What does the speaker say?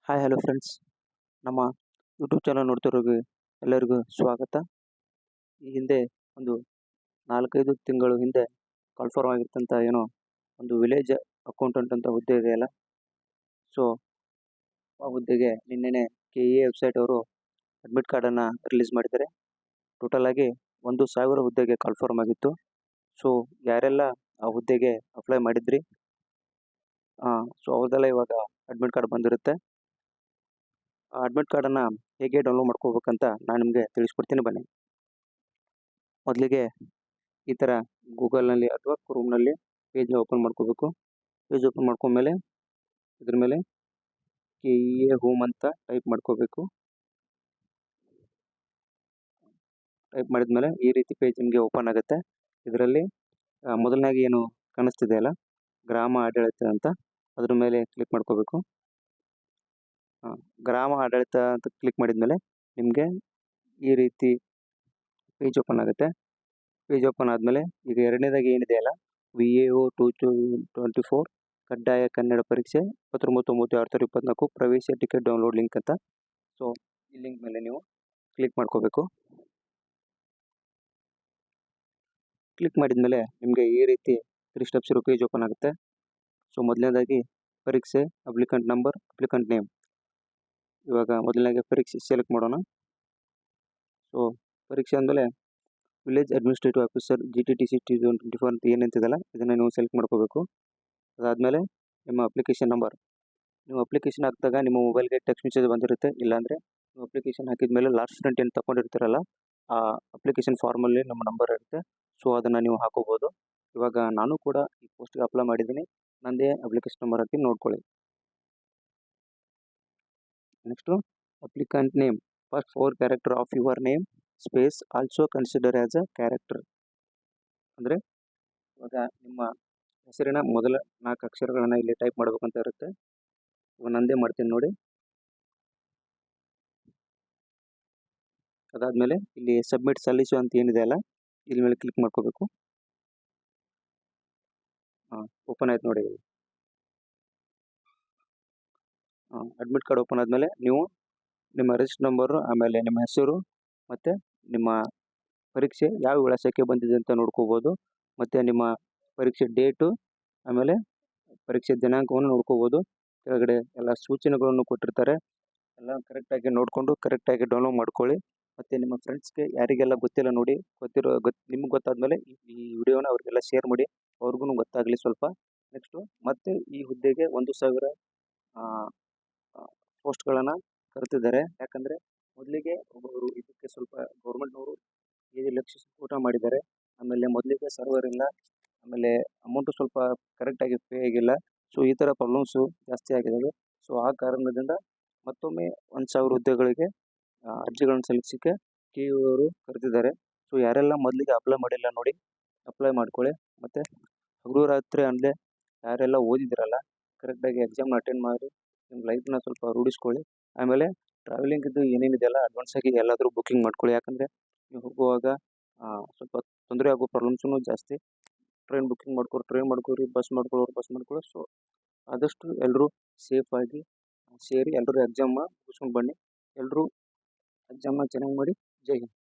Hi hello friends, ನಮ್ಮ YouTube channel ನೋಡ್ತಿರೋರಿಗೆ ಎಲ್ಲರಿಗೂ ಸ್ವಾಗತ. ಈ ಹಿಂದೆ ಒಂದು 4-5 ತಿಂಗಳು ಹಿಂದೆ ಕಾಲ್ಫಾರ್ಮ್ ಆಗಿರ್ತಂಥ ಒಂದು ವಿಲೇಜ್ ಅಕೌಂಟೆಂಟ್ ಅಂತ ಹುದ್ದೆ ಇದೆಯಲ್ಲ. ಸೊ ಆ ಹುದ್ದೆಗೆ ನಿನ್ನೆನೆ KEA ವೆಬ್ಸೈಟ್ ಅವರು ಅಡ್ಮಿಟ್ ಕಾರ್ಡನ್ನು ರಿಲೀಸ್ ಮಾಡಿದ್ದಾರೆ. ಟೋಟಲ್ ಆಗಿ 1,000 ಹುದ್ದೆಗೆ ಕಾಲ್ಫಾರ್ಮ್ ಆಗಿತ್ತು. ಸೊ ಯಾರೆಲ್ಲ ಆ ಹುದ್ದೆಗೆ ಅಪ್ಲೈ ಮಾಡಿದ್ರಿ, ಸೊ ಅವ್ರದ್ದೆಲ್ಲ ಇವಾಗ ಅಡ್ಮಿಟ್ ಕಾರ್ಡ್ ಬಂದಿರುತ್ತೆ. ಆ ಅಡ್ಮಿಟ್ ಕಾರ್ಡನ್ನು ಹೇಗೆ ಡೌನ್ಲೋಡ್ ಮಾಡ್ಕೋಬೇಕಂತ ನಾನು ನಿಮಗೆ ತಿಳಿಸ್ಕೊಡ್ತೀನಿ ಬನ್ನಿ. ಮೊದಲಿಗೆ ಈ ಥರ ಗೂಗಲ್ನಲ್ಲಿ ಅಥವಾ ಕ್ರೋಮ್ನಲ್ಲಿ ಪೇಜ್ನ ಓಪನ್ ಮಾಡ್ಕೋಬೇಕು. ಪೇಜ್ ಓಪನ್ ಮಾಡ್ಕೊಂಡ್ಮೇಲೆ ಇದ್ರ ಮೇಲೆ KEA ಹೋಮ್ ಅಂತ ಟೈಪ್ ಮಾಡ್ಕೋಬೇಕು. ಟೈಪ್ ಮಾಡಿದ್ಮೇಲೆ ಈ ರೀತಿ ಪೇಜ್ ನಿಮಗೆ ಓಪನ್ ಆಗುತ್ತೆ. ಇದರಲ್ಲಿ ಮೊದಲನಾಗಿ ಏನು ಕಾಣಿಸ್ತಿದೆಯಲ್ಲ, ಗ್ರಾಮ ಆಡಳಿತ ಅಂತ, ಅದ್ರ ಮೇಲೆ ಕ್ಲಿಕ್ ಮಾಡ್ಕೋಬೇಕು. ಗ್ರಾಮ ಆಡಳಿತ ಅಂತ ಕ್ಲಿಕ್ ಮಾಡಿದ್ಮೇಲೆ ನಿಮಗೆ ಈ ರೀತಿ ಪೇಜ್ ಓಪನ್ ಆಗುತ್ತೆ. ಪೇಜ್ ಓಪನ್ ಆದಮೇಲೆ ಈಗ ಎರಡನೇದಾಗಿ ಏನಿದೆಯಲ್ಲ, VAO 2024 ಕಡ್ಡಾಯ ಕನ್ನಡ ಪರೀಕ್ಷೆ 29/9/2024 ಪ್ರವೇಶ ಟಿಕೆಟ್ ಡೌನ್ಲೋಡ್ ಲಿಂಕ್ ಅಂತ. ಸೊ ಈ ಲಿಂಕ್ ಮೇಲೆ ನೀವು ಕ್ಲಿಕ್ ಮಾಡ್ಕೋಬೇಕು. ಕ್ಲಿಕ್ ಮಾಡಿದ್ಮೇಲೆ ನಿಮಗೆ ಈ ರೀತಿ 3 ಸ್ಟೆಪ್ಸ್ ಇರೋ ಪೇಜ್ ಓಪನ್ ಆಗುತ್ತೆ. ಸೊ ಮೊದಲನೇದಾಗಿ ಪರೀಕ್ಷೆ, ಅಪ್ಲಿಕೆಂಟ್ ನಂಬರ್, ಅಪ್ಲಿಕೆಂಟ್ ನೇಮ್. ಇವಾಗ ಮೊದಲನೇಗೆ ಪರೀಕ್ಷೆ ಸೆಲೆಕ್ಟ್ ಮಾಡೋಣ. ಸೊ ಪರೀಕ್ಷೆ ಅಂದಮೇಲೆ ವಿಲೇಜ್ ಅಡ್ಮಿನಿಸ್ಟ್ರೇಟಿವ್ ಆಫೀಸರ್ GTTC 2024 ಅಂತ ಏನಂತಿದೆಯಲ್ಲ, ಇದನ್ನು ನೀವು ಸೆಲೆಕ್ಟ್ ಮಾಡ್ಕೋಬೇಕು. ಅದಾದಮೇಲೆ ನಿಮ್ಮ ಅಪ್ಲಿಕೇಶನ್ ನಂಬರ್. ನೀವು ಅಪ್ಲಿಕೇಶನ್ ಹಾಕಿದಾಗ ನಿಮ್ಮ ಮೊಬೈಲ್ಗೆ ಟೆಕ್ಸ್ಟ್ ಮೆಸೇಜ್ ಬಂದಿರುತ್ತೆ. ಇಲ್ಲಾಂದರೆ ನೀವು ಅಪ್ಲಿಕೇಶನ್ ಹಾಕಿದ ಮೇಲೆ ಲಾಸ್ಟ್ ಪ್ರಿಂಟ್ ಏನು ತಗೊಂಡಿರ್ತೀರಲ್ಲ, ಆ ಅಪ್ಲಿಕೇಶನ್ ಫಾರ್ಮಲ್ಲಿ ನಮ್ಮ ನಂಬರ್ ಇರುತ್ತೆ. ಸೊ ಅದನ್ನು ನೀವು ಹಾಕೋಬೋದು. ಇವಾಗ ನಾನು ಕೂಡ ಈ ಪೋಸ್ಟ್ಗೆ ಅಪ್ಲೈ ಮಾಡಿದ್ದೀನಿ. ನನ್ನದೇ ಅಪ್ಲಿಕೇಶನ್ ನಂಬರ್ ಹಾಕಿ ನೋಡ್ಕೊಳ್ಳಿ. Next applicant name. First 4 character of your name space also consider as a character. ಅಂದರೆ ಇವಾಗ ನಿಮ್ಮ ಹೆಸರಿನ ಮೊದಲ 4 ಅಕ್ಷರಗಳನ್ನು ಇಲ್ಲಿ ಟೈಪ್ ಮಾಡ್ಬೇಕಂತ ಇರುತ್ತೆ. ಇವಾಗ ನಂದೇ ಮಾಡ್ತೀನಿ ನೋಡಿ. ಅದಾದಮೇಲೆ ಇಲ್ಲಿ ಸಬ್ಮಿಟ್ ಸಲ್ಲಿಸು ಅಂತ ಏನಿದೆ ಅಲ್ಲ, ಇಲ್ಲಿ ಮೇಲೆ ಕ್ಲಿಕ್ ಮಾಡ್ಕೋಬೇಕು. ಓಪನ್ ಆಯ್ತು ನೋಡಿ. ಅಡ್ಮಿಟ್ ಕಾರ್ಡ್ ಓಪನ್ ಆದಮೇಲೆ ನೀವು ನಿಮ್ಮ ರಿಜಿಸ್ಟರ್ ನಂಬರು, ಆಮೇಲೆ ನಿಮ್ಮ ಹೆಸರು ಮತ್ತು ನಿಮ್ಮ ಪರೀಕ್ಷೆ ಯಾವ ವಿಳಾಸಕ್ಕೆ ಬಂದಿದೆ ಅಂತ ನೋಡ್ಕೋಬೋದು. ಮತ್ತು ನಿಮ್ಮ ಪರೀಕ್ಷೆ ಡೇಟು, ಆಮೇಲೆ ಪರೀಕ್ಷೆ ದಿನಾಂಕವನ್ನು ನೋಡ್ಕೋಬೋದು. ಕೆಳಗಡೆ ಎಲ್ಲ ಸೂಚನೆಗಳನ್ನು ಕೊಟ್ಟಿರ್ತಾರೆ. ಎಲ್ಲ ಕರೆಕ್ಟಾಗಿ ನೋಡಿಕೊಂಡು ಕರೆಕ್ಟಾಗಿ ಡೌನ್ಲೋಡ್ ಮಾಡ್ಕೊಳ್ಳಿ. ಮತ್ತು ನಿಮ್ಮ ಫ್ರೆಂಡ್ಸ್ಗೆ ಯಾರಿಗೆಲ್ಲ ಗೊತ್ತಿಲ್ಲ ನೋಡಿ, ನಿಮ್ಗೆ ಗೊತ್ತಾದಮೇಲೆ ಈ ವಿಡಿಯೋನ ಅವ್ರಿಗೆಲ್ಲ ಶೇರ್ ಮಾಡಿ, ಅವ್ರಿಗೂ ಗೊತ್ತಾಗಲಿ ಸ್ವಲ್ಪ. ನೆಕ್ಸ್ಟು ಮತ್ತೆ ಈ ಹುದ್ದೆಗೆ 1,000 ಪೋಸ್ಟ್ಗಳನ್ನು ಕರೆದಿದ್ದಾರೆ. ಯಾಕಂದರೆ ಮೊದಲಿಗೆ ಒಬ್ಬರು ಇದಕ್ಕೆ ಸ್ವಲ್ಪ ಗೌರ್ಮೆಂಟ್ನವರು 5 ಲಕ್ಷ ಊಟ ಮಾಡಿದ್ದಾರೆ. ಆಮೇಲೆ ಮೊದಲಿಗೆ ಸರ್ವರ್ ಇಲ್ಲ, ಆಮೇಲೆ ಅಮೌಂಟು ಸ್ವಲ್ಪ ಕರೆಕ್ಟಾಗಿ ಪೇ ಆಗಿಲ್ಲ. ಸೊ ಈ ಥರ ಪ್ರಾಬ್ಲಮ್ಸು ಜಾಸ್ತಿ ಆಗಿದ್ದಾವೆ. ಸೊ ಆ ಕಾರಣದಿಂದ ಮತ್ತೊಮ್ಮೆ 1,000 ಹುದ್ದೆಗಳಿಗೆ ಅರ್ಜಿಗಳನ್ನು ಸಲ್ಲಿಸಲಿಕ್ಕೆ KEA ಅವರು ಕರೆದಿದ್ದಾರೆ. ಸೊ ಯಾರೆಲ್ಲ ಮೊದಲಿಗೆ ಅಪ್ಲೈ ಮಾಡಿಲ್ಲ ನೋಡಿ, ಅಪ್ಲೈ ಮಾಡ್ಕೊಳ್ಳಿ. ಮತ್ತು ಹಗಲು ರಾತ್ರಿ ಅನ್ನದೆ ಯಾರೆಲ್ಲ ಓದಿದಿರಲ್ಲ, ಕರೆಕ್ಟಾಗಿ ಎಕ್ಸಾಮ್ನ ಅಟೆಂಡ್ ಮಾಡಿ ನಿಮ್ಮ ಲೈಫ್ನ ಸ್ವಲ್ಪ ರೂಢಿಸ್ಕೊಳ್ಳಿ. ಆಮೇಲೆ ಟ್ರಾವೆಲಿಂಗಿದ್ದು ಏನೇನಿದೆಯಲ್ಲ ಅಡ್ವಾನ್ಸಾಗಿ ಎಲ್ಲಾದರೂ ಬುಕ್ಕಿಂಗ್ ಮಾಡ್ಕೊಳ್ಳಿ. ಯಾಕಂದರೆ ನೀವು ಹೋಗುವಾಗ ಸ್ವಲ್ಪ ತೊಂದರೆ ಆಗೋ ಪ್ರಾಬ್ಲಮ್ಸೂ ಜಾಸ್ತಿ. ಟ್ರೈನ್ ಬುಕ್ಕಿಂಗ್ ಮಾಡ್ಕೊರಿ, ಬಸ್ ಮಾಡ್ಕೊಳ್ಳಿ. ಸೊ ಆದಷ್ಟು ಎಲ್ಲರೂ ಸೇಫಾಗಿ ಸೇರಿ ಎಲ್ಲರೂ ಎಕ್ಸಾಮ್ನ ಮುಗಿಸ್ಕೊಂಡು ಬನ್ನಿ. ಎಲ್ಲರೂ ಎಕ್ಸಾಮ್ನ ಚೆನ್ನಾಗಿ ಮಾಡಿ. ಜೈ ಹಿಂದ್.